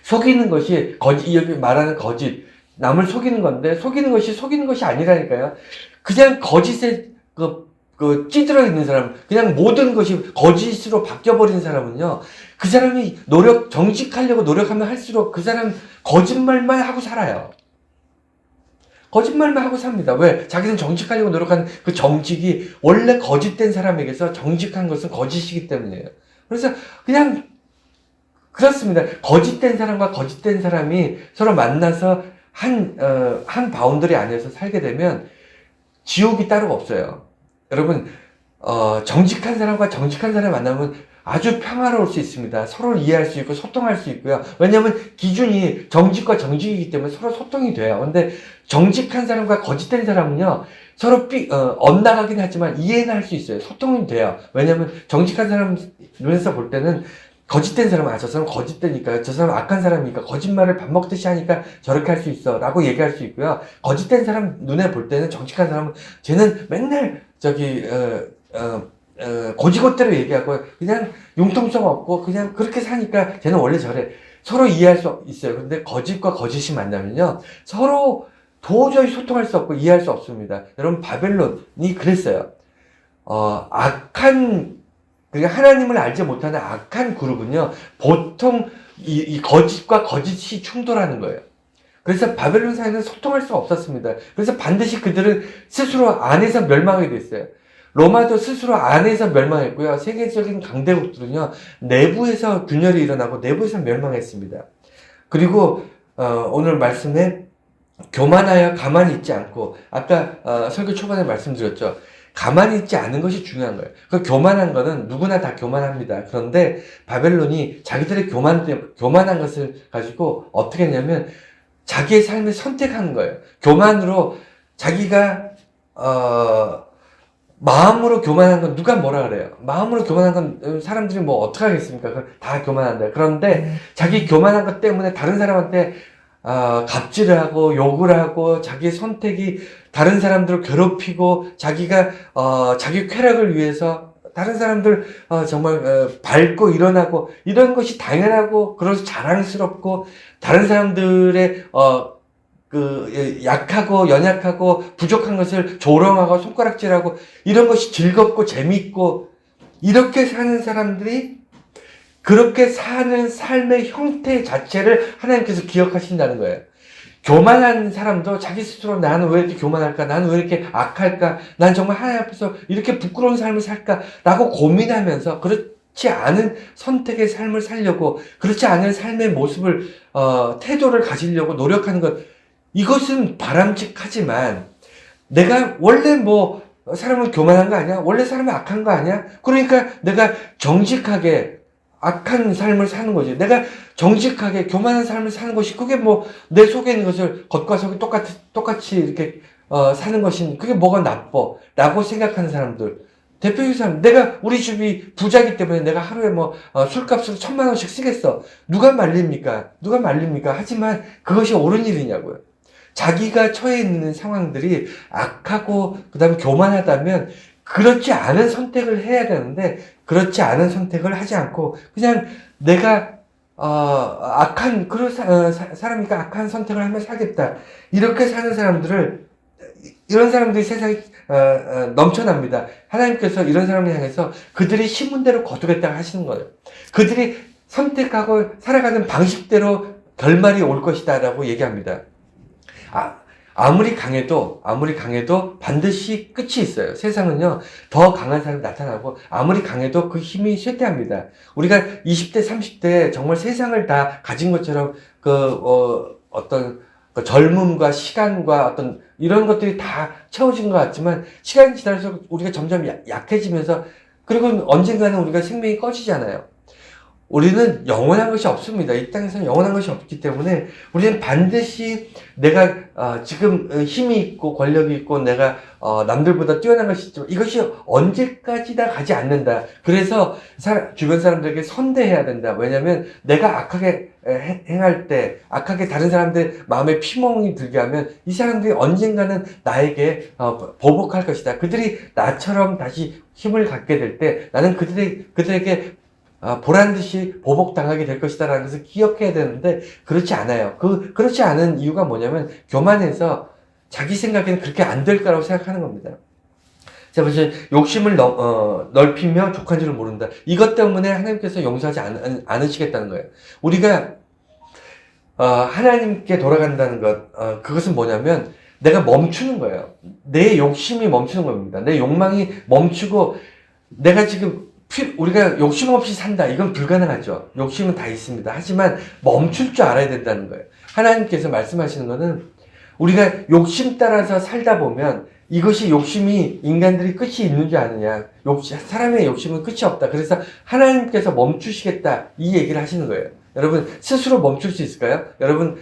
[SPEAKER 1] 속이는 것이 여기 말하는 거짓, 남을 속이는 건데, 속이는 것이 아니라니까요. 그냥 거짓에 찌들어 있는 사람, 그냥 모든 것이 거짓으로 바뀌어버린 사람은요, 그 사람이 정직하려고 노력하면 할수록 그 사람 거짓말만 하고 살아요. 거짓말만 하고 삽니다. 왜? 자기는 정직하려고 노력하는 그 정직이 원래 거짓된 사람에게서 정직한 것은 거짓이기 때문이에요. 그래서 그냥 그렇습니다. 거짓된 사람과 거짓된 사람이 서로 만나서 한 바운더리 안에서 살게 되면 지옥이 따로 없어요. 여러분, 정직한 사람과 정직한 사람을 만나면 아주 평화로울 수 있습니다. 서로를 이해할 수 있고 소통할 수 있고요. 왜냐하면 기준이 정직과 정직이기 때문에 서로 소통이 돼요. 근데 정직한 사람과 거짓된 사람은요, 서로 엇나가긴 하지만 이해는 할 수 있어요. 소통이 돼요. 왜냐하면 정직한 사람 눈에서 볼 때는 거짓된 사람은 저 사람 거짓되니까, 저 사람 악한 사람이니까 거짓말을 밥 먹듯이 하니까 저렇게 할 수 있어 라고 얘기할 수 있고요. 거짓된 사람 눈에 볼 때는 정직한 사람은 쟤는 맨날 고지고대로 얘기하고 그냥 융통성 없고 그냥 그렇게 사니까 쟤는 원래 저래. 서로 이해할 수 있어요. 근데 거짓과 거짓이 만나면요. 서로 도저히 소통할 수 없고 이해할 수 없습니다. 여러분, 바벨론이 그랬어요. 그러니까 하나님을 알지 못하는 악한 그룹은요, 보통 이 거짓과 거짓이 충돌하는 거예요. 그래서 바벨론 사회는 소통할 수가 없었습니다. 그래서 반드시 그들은 스스로 안에서 멸망하게 됐어요. 로마도 스스로 안에서 멸망했고요. 세계적인 강대국들은요, 내부에서 균열이 일어나고 내부에서 멸망했습니다. 그리고 오늘 말씀에 교만하여 가만히 있지 않고, 아까 설교 초반에 말씀드렸죠. 가만히 있지 않은 것이 중요한 거예요. 그 교만한 거는 누구나 다 교만합니다. 그런데 바벨론이 자기들의 교만한 것을 가지고 어떻게 했냐면 자기의 삶을 선택하는 거예요. 교만으로 자기가 마음으로 교만한 건 누가 뭐라 그래요? 마음으로 교만한 건 사람들이 뭐 어떡하겠습니까? 다 교만한다. 그런데 자기 교만한 것 때문에 다른 사람한테 갑질을 하고 욕을 하고 자기의 선택이 다른 사람들을 괴롭히고 자기가 자기 쾌락을 위해서 다른 사람들 정말 밟고 일어나고 이런 것이 당연하고 그래서 자랑스럽고 다른 사람들의 약하고 연약하고 부족한 것을 조롱하고 손가락질하고 이런 것이 즐겁고 재밌고 이렇게 사는 사람들이 그렇게 사는 삶의 형태 자체를 하나님께서 기억하신다는 거예요. 교만한 사람도 자기 스스로 나는 왜 이렇게 교만할까? 나는 왜 이렇게 악할까? 난 정말 하나님 앞에서 이렇게 부끄러운 삶을 살까? 라고 고민하면서 그렇지 않은 선택의 삶을 살려고 그렇지 않은 삶의 모습을 태도를 가지려고 노력하는 것 이것은 바람직하지만 내가 원래 뭐 사람은 교만한 거 아니야? 원래 사람은 악한 거 아니야? 그러니까 내가 정직하게 악한 삶을 사는 거지. 내가 정직하게 교만한 삶을 사는 것이 그게 뭐 내 속에 있는 것을 겉과 속이 똑같이 이렇게 사는 것이 그게 뭐가 나빠 라고 생각하는 사람들 대표적인 사람 내가 우리 집이 부자기 때문에 내가 하루에 뭐 술값을 1,000만 원씩 쓰겠어. 누가 말립니까? 하지만 그것이 옳은 일이냐고요. 자기가 처해 있는 상황들이 악하고 그다음에 교만하다면 그렇지 않은 선택을 해야 되는데 그렇지 않은 선택을 하지 않고 그냥 내가 악한 그런 사람이니까 악한 선택을 하며 살겠다 이렇게 사는 사람들을 이런 사람들이 세상에 넘쳐납니다. 하나님께서 이런 사람을 향해서 그들이 심은 대로 거두겠다고 하시는 거예요. 그들이 선택하고 살아가는 방식대로 결말이 올 것이다 라고 얘기합니다. 아무리 강해도 반드시 끝이 있어요. 세상은요, 더 강한 사람이 나타나고, 아무리 강해도 그 힘이 쇠퇴합니다. 우리가 20대, 30대 정말 세상을 다 가진 것처럼, 어떤, 젊음과 시간과 어떤, 이런 것들이 다 채워진 것 같지만, 시간이 지날수록 우리가 점점 약해지면서, 그리고 언젠가는 우리가 생명이 꺼지잖아요. 우리는 영원한 것이 없습니다. 이 땅에서는 영원한 것이 없기 때문에 우리는 반드시 내가 지금 힘이 있고 권력이 있고 내가 남들보다 뛰어난 것이 있지만 이것이 언제까지나 가지 않는다. 그래서 주변 사람들에게 선대해야 된다. 왜냐하면 내가 악하게 행할 때 악하게 다른 사람들 마음에 피멍이 들게 하면 이 사람들이 언젠가는 나에게 보복할 것이다. 그들이 나처럼 다시 힘을 갖게 될 때 나는 그들에게 보란듯이 보복당하게 될 것이다라는 것을 기억해야 되는데 그렇지 않아요. 그렇지 않은 이유가 뭐냐면 교만해서 자기 생각에는 그렇게 안 될 거라고 생각하는 겁니다. 자, 보세요. 욕심을 넓히며 족한 줄을 모른다. 이것 때문에 하나님께서 용서하지 않으시겠다는 거예요. 우리가 하나님께 돌아간다는 것, 그것은 뭐냐면 내가 멈추는 거예요. 내 욕심이 멈추는 겁니다. 내 욕망이 멈추고 내가 지금 우리가 욕심 없이 산다. 이건 불가능하죠. 욕심은 다 있습니다. 하지만 멈출 줄 알아야 된다는 거예요. 하나님께서 말씀하시는 거는 우리가 욕심 따라서 살다 보면 이것이 욕심이 인간들이 끝이 있는 줄 아느냐. 사람의 욕심은 끝이 없다. 그래서 하나님께서 멈추시겠다. 이 얘기를 하시는 거예요. 여러분 스스로 멈출 수 있을까요? 여러분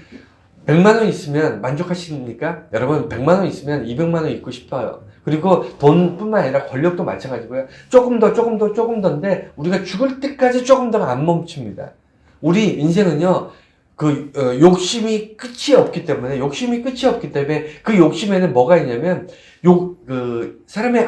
[SPEAKER 1] 100만 원 있으면 만족하십니까? 여러분 100만 원 있으면 200만 원 있고 싶어요. 그리고 돈뿐만 아니라 권력도 마찬가지고요. 조금 더인데 우리가 죽을 때까지 조금 더가 안 멈춥니다. 우리 인생은요. 욕심이 끝이 없기 때문에 그 욕심에는 뭐가 있냐면 사람의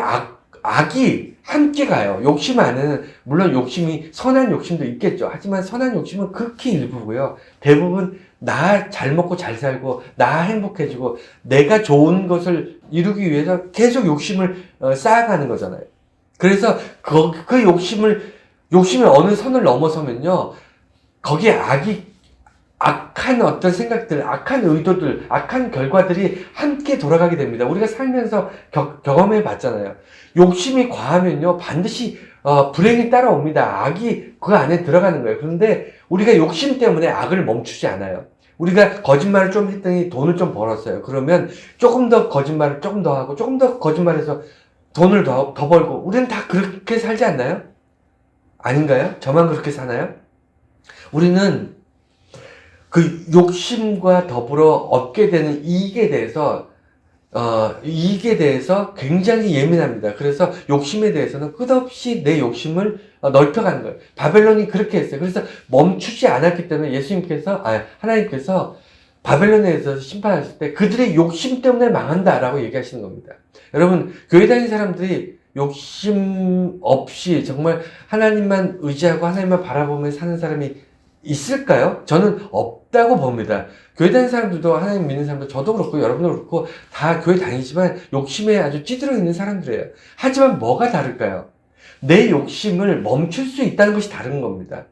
[SPEAKER 1] 악이 함께 가요. 욕심 안에는 물론 욕심이 선한 욕심도 있겠죠. 하지만 선한 욕심은 극히 일부고요. 대부분 나 잘 먹고 잘 살고 나 행복해지고 내가 좋은 것을 이루기 위해서 계속 욕심을 쌓아가는 거잖아요. 그래서 그 욕심이 어느 선을 넘어서면요, 거기에 악한 어떤 생각들, 악한 의도들, 악한 결과들이 함께 돌아가게 됩니다. 우리가 살면서 경험해 봤잖아요. 욕심이 과하면요, 반드시 불행이 따라옵니다. 악이 그 안에 들어가는 거예요. 그런데 우리가 욕심 때문에 악을 멈추지 않아요. 우리가 거짓말을 좀 했더니 돈을 좀 벌었어요. 그러면 조금 더 거짓말을 조금 더 하고 조금 더 거짓말해서 돈을 더 벌고, 우리는 다 그렇게 살지 않나요? 아닌가요? 저만 그렇게 사나요? 우리는 그 욕심과 더불어 얻게 되는 이익에 대해서 굉장히 예민합니다. 그래서 욕심에 대해서는 끝없이 내 욕심을 넓혀가는 거예요. 바벨론이 그렇게 했어요. 그래서 멈추지 않았기 때문에 하나님께서 바벨론에 대해서 심판하실 때 그들의 욕심 때문에 망한다라고 얘기하시는 겁니다. 여러분, 교회 다니는 사람들이 욕심 없이 정말 하나님만 의지하고 하나님만 바라보며 사는 사람이 있을까요? 저는 없다고 봅니다. 교회 다니는 사람들도, 하나님 믿는 사람도, 저도 그렇고 여러분도 그렇고 다 교회 다니지만 욕심에 아주 찌들어 있는 사람들이에요. 하지만 뭐가 다를까요? 내 욕심을 멈출 수 있다는 것이 다른 겁니다.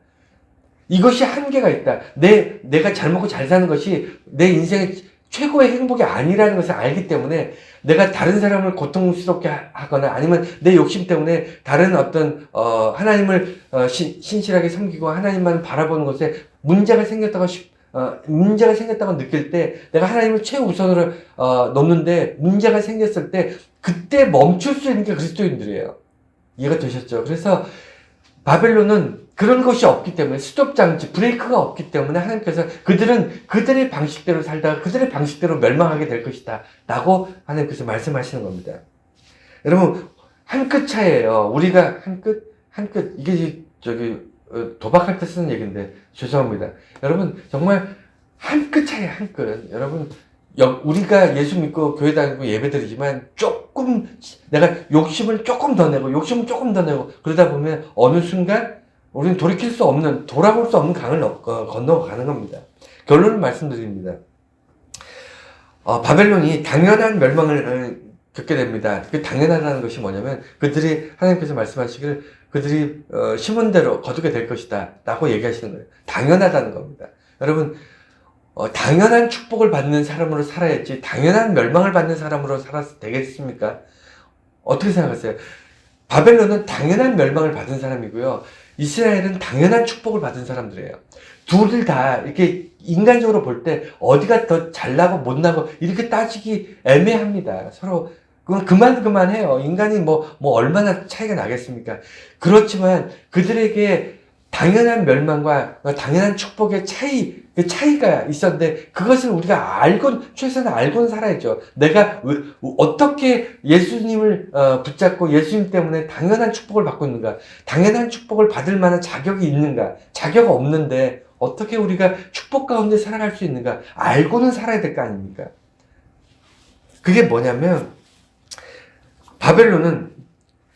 [SPEAKER 1] 이것이 한계가 있다. 내가 잘 먹고 잘 사는 것이 내 인생의 최고의 행복이 아니라는 것을 알기 때문에, 내가 다른 사람을 고통스럽게 하거나 아니면 내 욕심 때문에 다른 어떤 하나님을 신실하게 섬기고 하나님만 바라보는 것에 문제가 생겼다고 느낄 때, 내가 하나님을 최우선으로 놓는데 문제가 생겼을 때 그때 멈출 수 있는 게 그리스도인들이에요. 이해가 되셨죠? 그래서 바벨론은 그런 것이 없기 때문에, 스톱 장치, 브레이크가 없기 때문에 하나님께서 그들의 방식대로 살다가 그들의 방식대로 멸망하게 될 것이다 라고 하나님께서 말씀하시는 겁니다. 여러분, 한 끗 차이에요. 우리가 한 끗, 이게 도박할 때 쓰는 얘기인데 죄송합니다. 여러분, 정말 한 끗 차이에요. 한 끗. 여러분, 우리가 예수 믿고 교회 다니고 예배 드리지만 내가 욕심을 조금 더 내고 그러다 보면 어느 순간 우리는 돌아볼 수 없는 강을 건너가는 겁니다. 결론을 말씀드립니다. 바벨론이 당연한 멸망을 겪게 됩니다. 그 당연하다는 것이 뭐냐면, 하나님께서 말씀하시기를 그들이 심은 대로 거두게 될 것이다 라고 얘기하시는 거예요. 당연하다는 겁니다. 여러분, 당연한 축복을 받는 사람으로 살아야지 당연한 멸망을 받는 사람으로 살아서 되겠습니까? 어떻게 생각하세요? 바벨론은 당연한 멸망을 받은 사람이고요, 이스라엘은 당연한 축복을 받은 사람들이에요. 둘을 다 이렇게 인간적으로 볼 때 어디가 더 잘나고 못나고 이렇게 따지기 애매합니다. 서로 그건 그만해요. 인간이 뭐 얼마나 차이가 나겠습니까? 그렇지만 그들에게 당연한 멸망과 당연한 축복의 차이가 있었는데, 그것을 우리가 최소한 알고는 살아야죠. 내가 어떻게 예수님을 붙잡고 예수님 때문에 당연한 축복을 받고 있는가? 당연한 축복을 받을 만한 자격이 있는가? 자격 없는데 어떻게 우리가 축복 가운데 살아갈 수 있는가? 알고는 살아야 될 거 아닙니까? 그게 뭐냐면, 바벨론은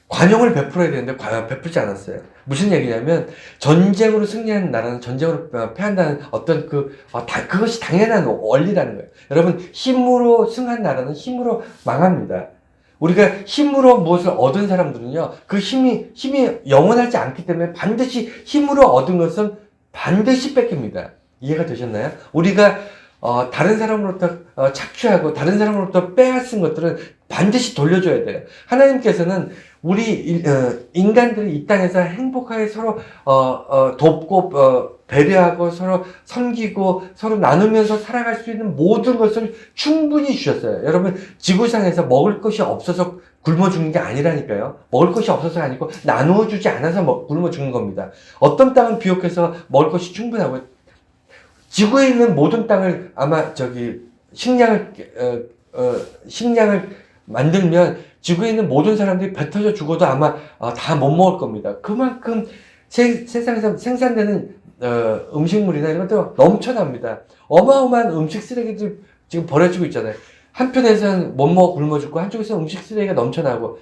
[SPEAKER 1] 관용을 베풀어야 되는데 베풀지 않았어요. 무슨 얘기냐면, 전쟁으로 승리하는 나라는 전쟁으로 패한다는 어떤 그것이 당연한 원리라는 거예요. 여러분, 힘으로 승한 나라는 힘으로 망합니다. 우리가 힘으로 무엇을 얻은 사람들은요, 그 힘이 영원하지 않기 때문에 반드시 힘으로 얻은 것은 반드시 뺏깁니다. 이해가 되셨나요? 우리가 다른 사람으로부터 착취하고 다른 사람으로부터 빼앗은 것들은 반드시 돌려줘야 돼요. 하나님께서는 우리 인간들이 이 땅에서 행복하게 서로 돕고 배려하고 서로 섬기고 서로 나누면서 살아갈 수 있는 모든 것을 충분히 주셨어요. 여러분, 지구상에서 먹을 것이 없어서 굶어 죽는 게 아니라니까요. 먹을 것이 없어서가 아니고 나누어 주지 않아서 굶어 죽는 겁니다. 어떤 땅은 비옥해서 먹을 것이 충분하고, 지구에 있는 모든 땅을 아마 식량을 만들면 지구에 있는 모든 사람들이 배 터져 죽어도 아마 다 못 먹을 겁니다. 그만큼 세상에서 생산되는 음식물이나 이런 것도 넘쳐납니다. 어마어마한 음식 쓰레기들 지금 버려지고 있잖아요. 한편에서는 못 먹어 굶어 죽고, 한쪽에서는 음식 쓰레기가 넘쳐나고,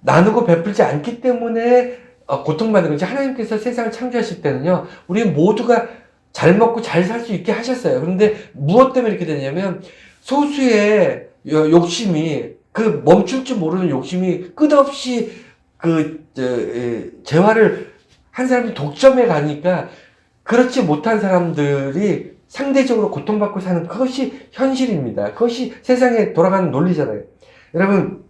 [SPEAKER 1] 나누고 베풀지 않기 때문에 고통받는 거지. 하나님께서 세상을 창조하실 때는요, 우리 모두가 잘 먹고 잘 살 수 있게 하셨어요. 그런데 무엇 때문에 이렇게 되냐면 소수의 욕심이, 그 멈출 줄 모르는 욕심이 끝없이 재화를 한 사람이 독점해 가니까 그렇지 못한 사람들이 상대적으로 고통받고 사는, 그것이 현실입니다. 그것이 세상에 돌아가는 논리잖아요. 여러분,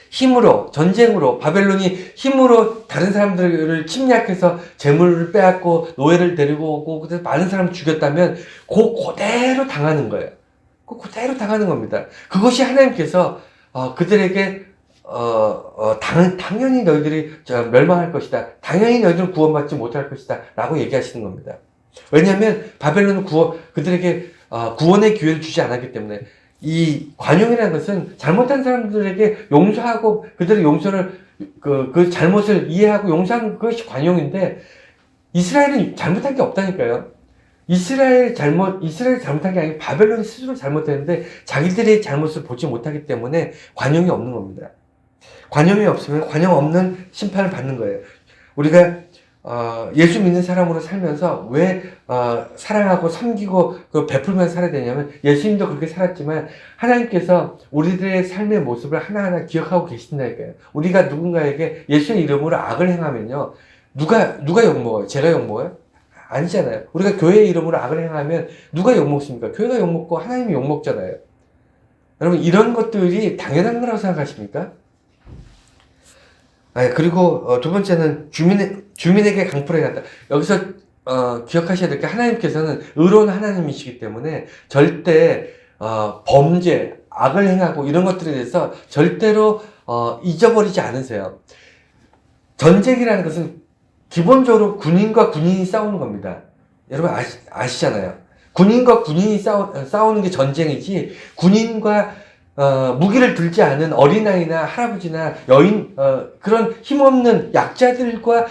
[SPEAKER 1] 힘으로, 전쟁으로, 바벨론이 힘으로 다른 사람들을 침략해서 재물을 빼앗고 노예를 데리고 오고 그래서 많은 사람을 죽였다면 그대로 당하는 거예요. 그대로 당하는 겁니다. 그것이 하나님께서 그들에게 당연히 너희들이 멸망할 것이다. 당연히 너희들은 구원받지 못할 것이다. 라고 얘기하시는 겁니다. 왜냐하면 바벨론은 그들에게 구원의 기회를 주지 않았기 때문에. 이 관용이라는 것은 잘못한 사람들에게 용서하고 그들의 용서를 그 잘못을 이해하고 용서하는 것이 관용인데, 이스라엘은 잘못한 게 없다니까요. 이스라엘 잘못한 게 아니고 바벨론이 스스로 잘못했는데 자기들의 잘못을 보지 못하기 때문에 관용이 없는 겁니다. 관용이 없으면 관용 없는 심판을 받는 거예요. 우리가 예수 믿는 사람으로 살면서 왜 사랑하고 섬기고 베풀면서 살아야 되냐면, 예수님도 그렇게 살았지만 하나님께서 우리들의 삶의 모습을 하나하나 기억하고 계신다니까요. 우리가 누군가에게 예수의 이름으로 악을 행하면요, 누가 욕먹어요? 제가 욕먹어요? 아니잖아요. 우리가 교회의 이름으로 악을 행하면 누가 욕먹습니까? 교회가 욕먹고 하나님이 욕먹잖아요. 여러분, 이런 것들이 당연한 거라고 생각하십니까? 그리고 두 번째는 주민에게 강포를 해놨다. 여기서 기억하셔야 될 게, 하나님께서는 의로운 하나님이시기 때문에 절대 범죄, 악을 행하고 이런 것들에 대해서 절대로 잊어버리지 않으세요. 전쟁이라는 것은 기본적으로 군인과 군인이 싸우는 겁니다. 여러분 아시잖아요. 군인과 군인이 싸우는 게 전쟁이지, 군인과 무기를 들지 않은 어린아이나 할아버지나 여인, 그런 힘없는 약자들과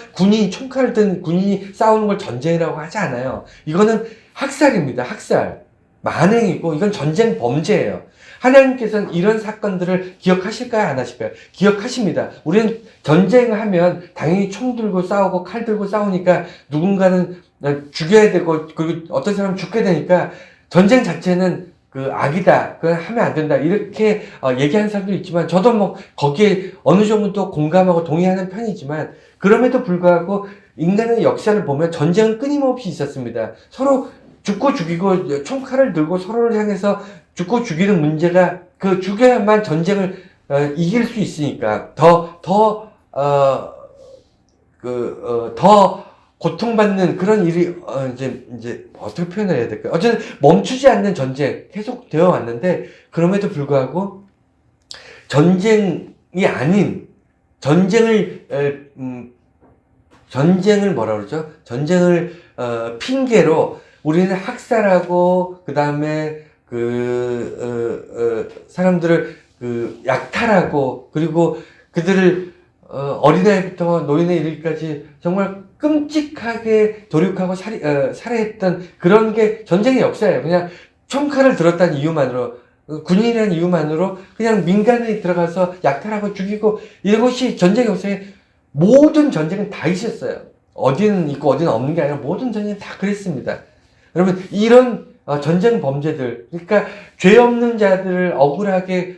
[SPEAKER 1] 총칼을 든 군인이 싸우는 걸 전쟁이라고 하지 않아요. 이거는 학살입니다. 학살. 만행이고, 이건 전쟁 범죄예요. 하나님께서는 이런 사건들을 기억하실까요? 안 하실까요? 기억하십니다. 우리는 전쟁하면 당연히 총 들고 싸우고 칼 들고 싸우니까 누군가는 죽여야 되고, 그리고 어떤 사람은 죽게 되니까 전쟁 자체는 악이다, 그건 하면 안 된다, 이렇게 얘기하는 사람도 있지만, 저도 뭐 거기에 어느 정도 공감하고 동의하는 편이지만, 그럼에도 불구하고 인간의 역사를 보면 전쟁은 끊임없이 있었습니다. 서로 죽고 죽이고 총칼을 들고 서로를 향해서 죽고 죽이는 문제가, 죽여야만 전쟁을 이길 수 있으니까 더 고통받는 그런 일이 이제 어떻게 표현을 해야 될까요? 어쨌든 멈추지 않는 전쟁 계속 되어 왔는데, 그럼에도 불구하고 전쟁이 아닌 전쟁을 뭐라 그러죠? 전쟁을 핑계로 우리는 학살하고 그다음에 사람들을 약탈하고, 그리고 그들을 어린아이부터 노인에 이르기까지 정말 끔찍하게 도륙하고 살해했던 그런 게 전쟁의 역사예요. 그냥 총칼을 들었다는 이유만으로, 군인이라는 이유만으로 그냥 민간에 들어가서 약탈하고 죽이고, 이것이 전쟁의 역사에, 모든 전쟁은 다 있었어요. 어디는 있고 어디는 없는 게 아니라 모든 전쟁은 다 그랬습니다. 여러분, 이런 전쟁 범죄들, 그러니까 죄 없는 자들을 억울하게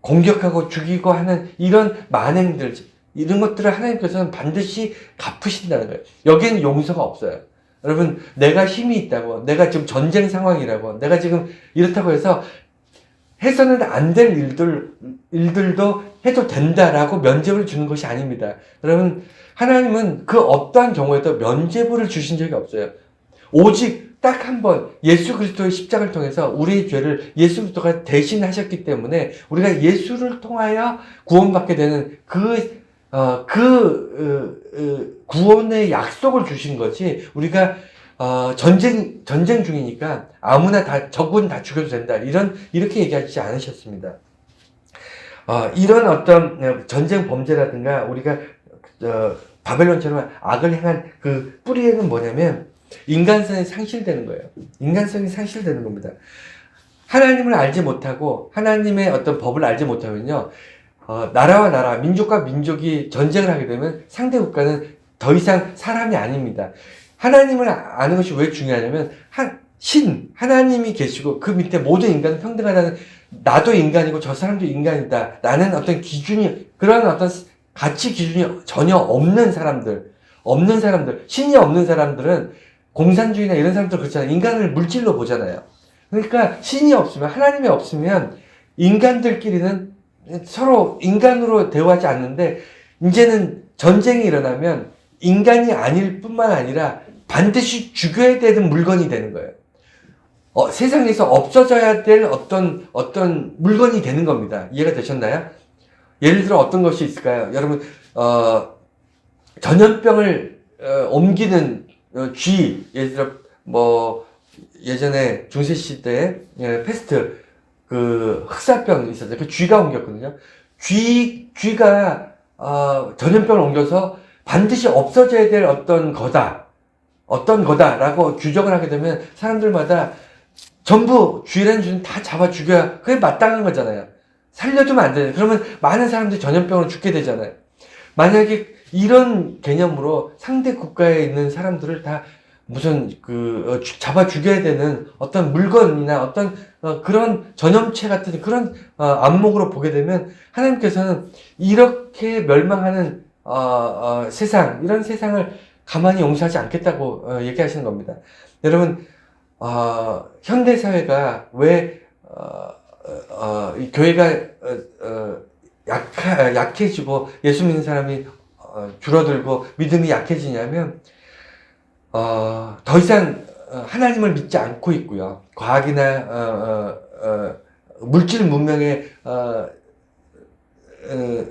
[SPEAKER 1] 공격하고 죽이고 하는 이런 만행들, 이런 것들을 하나님께서는 반드시 갚으신다는 거예요. 여기에는 용서가 없어요. 여러분, 내가 힘이 있다고, 내가 지금 전쟁 상황이라고, 내가 지금 이렇다고 해서 해서는 안 될 일들도 해도 된다라고 면죄부를 주는 것이 아닙니다. 여러분, 하나님은 그 어떠한 경우에도 면죄부를 주신 적이 없어요. 오직 딱 한 번 예수 그리스도의 십자가를 통해서 우리의 죄를 예수 그리스도가 대신하셨기 때문에 우리가 예수를 통하여 구원받게 되는 구원의 약속을 주신 거지, 우리가 전쟁 중이니까 아무나 적군 다 죽여도 된다, 이렇게 얘기하지 않으셨습니다. 이런 어떤 전쟁 범죄라든가 우리가 바벨론처럼 악을 행한 그 뿌리에는 뭐냐면, 인간성이 상실되는 거예요. 인간성이 상실되는 겁니다. 하나님을 알지 못하고 하나님의 어떤 법을 알지 못하면요, 나라와 나라, 민족과 민족이 전쟁을 하게 되면 상대 국가는 더 이상 사람이 아닙니다. 하나님을 아는 것이 왜 중요하냐면, 하나님이 계시고 그 밑에 모든 인간은 평등하다는, 나도 인간이고 저 사람도 인간이다 라는 어떤 기준이, 그런 어떤 가치 기준이 전혀 없는 사람들, 신이 없는 사람들은, 공산주의나 이런 사람들 그렇잖아요. 인간을 물질로 보잖아요. 그러니까 신이 없으면, 하나님이 없으면 인간들끼리는 서로 인간으로 대우하지 않는데, 이제는 전쟁이 일어나면 인간이 아닐 뿐만 아니라 반드시 죽여야 되는 물건이 되는 거예요. 세상에서 없어져야 될 어떤 물건이 되는 겁니다. 이해가 되셨나요? 예를 들어 어떤 것이 있을까요? 여러분, 전염병을 옮기는 쥐, 예를 들어 뭐 예전에 중세시대에 패스트, 그 흑사병 있었어요. 그 쥐가 옮겼거든요. 쥐가 전염병을 옮겨서 반드시 없어져야 될 어떤 거다라고 규정을 하게 되면 사람들마다 전부 쥐라는 쥐는 다 잡아 죽여야 그게 마땅한 거잖아요. 살려두면 안 되잖아요. 그러면 많은 사람들이 전염병으로 죽게 되잖아요. 만약에 이런 개념으로 상대 국가에 있는 사람들을 다 무슨 잡아 죽여야 되는 어떤 물건이나 어떤 그런 전염체 같은 그런 안목으로 보게 되면, 하나님께서는 이렇게 멸망하는 세상, 이런 세상을 가만히 용서하지 않겠다고 얘기하시는 겁니다. 여러분, 현대 사회가 왜 이 교회가 약해지고 예수 믿는 사람이 줄어들고 믿음이 약해지냐면, 더 이상 하나님을 믿지 않고 있고요. 과학이나 물질 문명의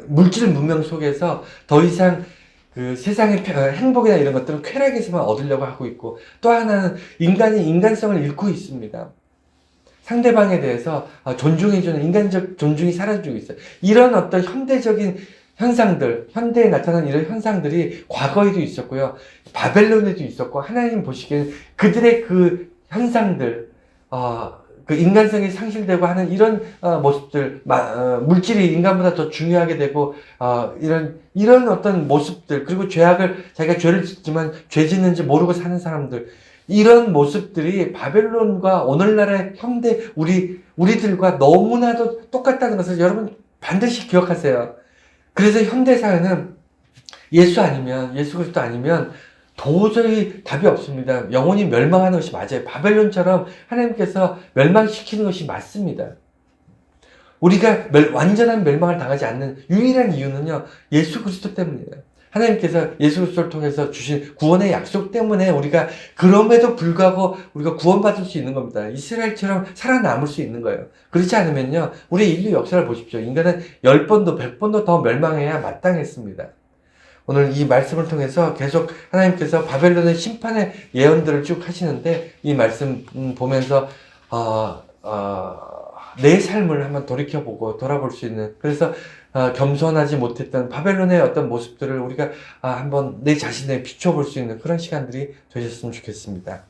[SPEAKER 1] 물질 문명 속에서 더 이상 그 세상의 행복이나 이런 것들은 쾌락에서만 얻으려고 하고 있고, 또 하나는 인간이 인간성을 잃고 있습니다. 상대방에 대해서 존중해주는 인간적 존중이 사라지고 있어요. 이런 어떤 현대적인 현상들, 현대에 나타난 이런 현상들이 과거에도 있었고요. 바벨론에도 있었고, 하나님 보시기에는 그들의 그 현상들, 그 인간성이 상실되고 하는 이런 모습들, 물질이 인간보다 더 중요하게 되고, 이런 어떤 모습들, 그리고 자기가 죄를 짓지만 죄 짓는지 모르고 사는 사람들, 이런 모습들이 바벨론과 오늘날의 현대 우리들과 너무나도 똑같다는 것을 여러분 반드시 기억하세요. 그래서 현대 사회는 예수 그리스도 아니면 도저히 답이 없습니다. 영혼이 멸망하는 것이 맞아요. 바벨론처럼 하나님께서 멸망시키는 것이 맞습니다. 우리가 완전한 멸망을 당하지 않는 유일한 이유는요, 예수 그리스도 때문이에요. 하나님께서 예수 그리스도를 통해서 주신 구원의 약속 때문에 우리가, 그럼에도 불구하고 우리가 구원받을 수 있는 겁니다. 이스라엘처럼 살아남을 수 있는 거예요. 그렇지 않으면요, 우리 인류 역사를 보십시오. 인간은 10번도 100번도 더 멸망해야 마땅했습니다. 오늘 이 말씀을 통해서 계속 하나님께서 바벨론의 심판의 예언들을 쭉 하시는데, 이 말씀 보면서 내 삶을 한번 돌이켜보고 돌아볼 수 있는, 그래서 겸손하지 못했던 바벨론의 어떤 모습들을 우리가 한번 내 자신에 비춰볼 수 있는 그런 시간들이 되셨으면 좋겠습니다.